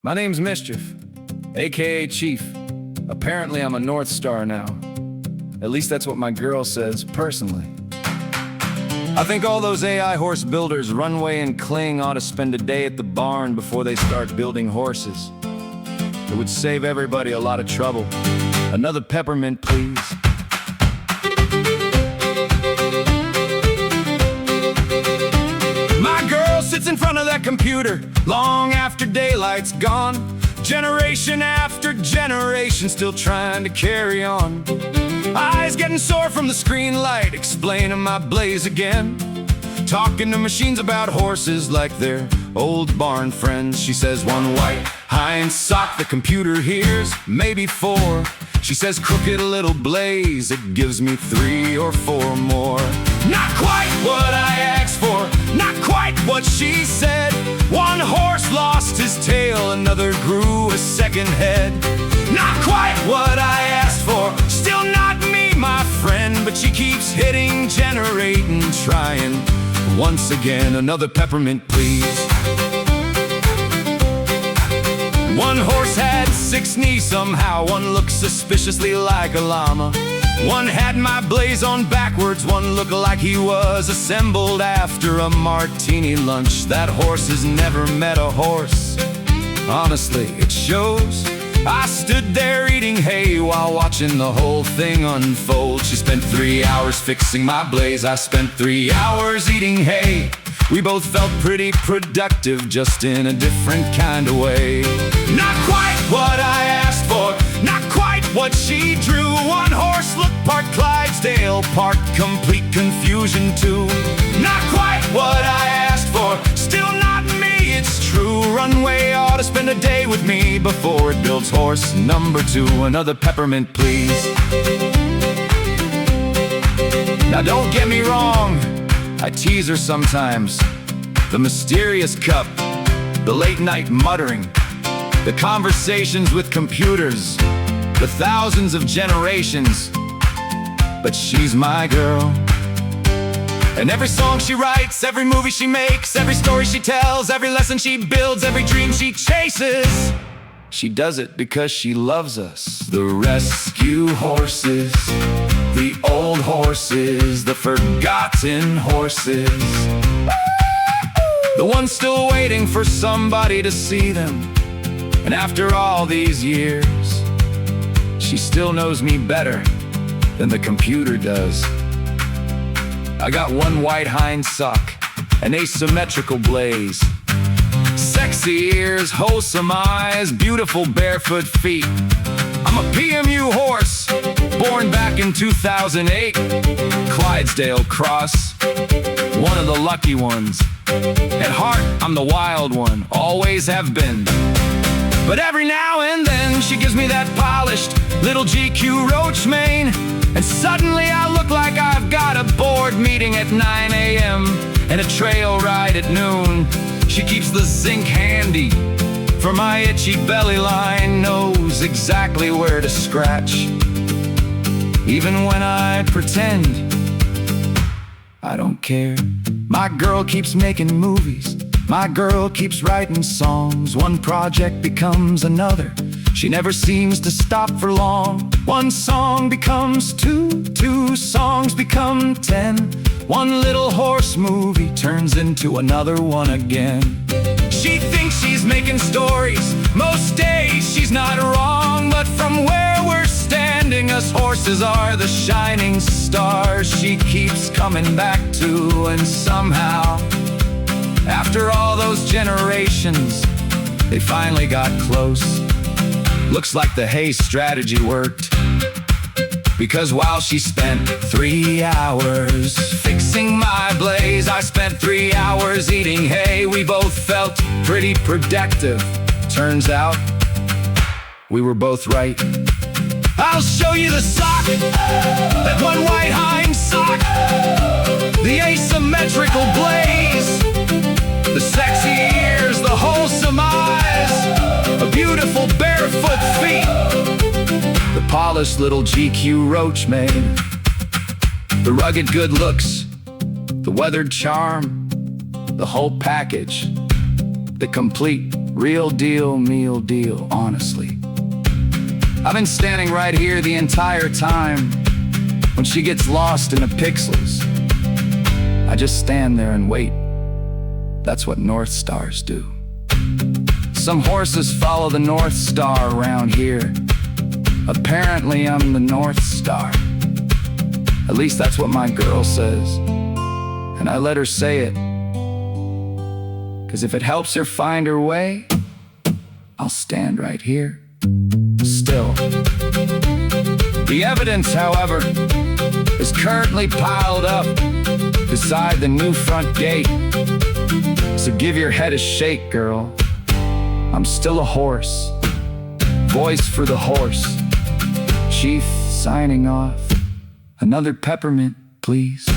My name's Mischief, aka Chief. Apparently I'm a North Star now. At least that's what my girl says, personally. I think all those AI horse builders, Runway and Kling, ought to spend a day at the barn before they start building horses. It would save everybody a lot of trouble. Another peppermint, please. My girl sits in front of that computer long after daylight's gone. Generation after generation still trying to carry on. Eyes getting sore from the screen light, explaining my blaze again. Talking to machines about horses like they're old barn friends. She says one white hind sock, the computer hears maybe four. She says crooked little blaze, it gives me 3 or 4 more. Not quite what I asked for, not quite what she said. One horse lost his tail, another grew a second head. Not quite what I asked for, still not me, my friend. But she keeps hitting, generating, trying. Once again, another peppermint, please. One horse had 6 knees somehow, one looked suspiciously like a llama. One had my blaze on backwards, one looked like he was assembled after a martini lunch. That horse has never met a horse. Honestly, it shows. I stood there eating hay while watching the whole thing unfold. She spent 3 hours fixing my blaze, I spent 3 hours eating hay. We both felt pretty productive, just in a different kind of way. Not quite what I asked for, not quite what she drew. One horse looked part Clydesdale, part complete confusion too. Not quite what I asked for, still not me, it's true. Runway ought to spend a day with me before it builds horse number 2. Another peppermint, please. Now don't get me wrong, I tease her sometimes. The mysterious cup, the late night muttering, the conversations with computers, the thousands of generations. But she's my girl. And every song she writes, every movie she makes, every story she tells, every lesson she builds, every dream she chases, she does it because she loves us. The rescue horses, the old horses, the forgotten horses, the ones still waiting for somebody to see them. And after all these years, she still knows me better than the computer does. I got one white hind sock, an asymmetrical blaze, sexy ears, wholesome eyes, beautiful barefoot feet. I'm a PMU horse, born back in 2008, Clydesdale-cross, one of the lucky ones. At heart, I'm the wild one, always have been. But every now and then, she gives me that polished little GQ roach mane, and suddenly I look like I've got a board meeting at 9 a.m. and a trail ride at noon. She keeps the zinc handy for my itchy belly line, knows exactly where to scratch, even when I pretend I don't care. My girl keeps making movies, my girl keeps writing songs. One project becomes another, she never seems to stop for long. One song becomes 2, 2 songs become 10. One little horse movie turns into another one again. She thinks she's making stories, most days she's not wrong. But from where we're standing, us horses are the shining stars she keeps coming back to. And somehow, after all those generations, they finally got close. Looks like the hay strategy worked, because while she spent 3 hours fixing my blaze, I spent 3 hours eating hay. We both felt pretty productive. Turns out, we were both right. I'll show you the sock, that one white hind sock, the asymmetrical blaze, the sexy ears, the wholesome eyes, a beautiful barefoot feet, the polished little GQ roach mane, the rugged good looks, the weathered charm, the whole package, the complete Real deal, meal deal, honestly. I've been standing right here the entire time. When she gets lost in the pixels, I just stand there and wait. That's what North Stars do. Some horses follow the North Star around here. Apparently I'm the North Star. At least that's what my girl says. And I let her say it. 'Cause if it helps her find her way, I'll stand right here, still. The evidence, however, is currently piled up beside the new front gate. So give your head a shake, girl. I'm still a horse. Voice for the horse. Chief signing off. Another peppermint, please.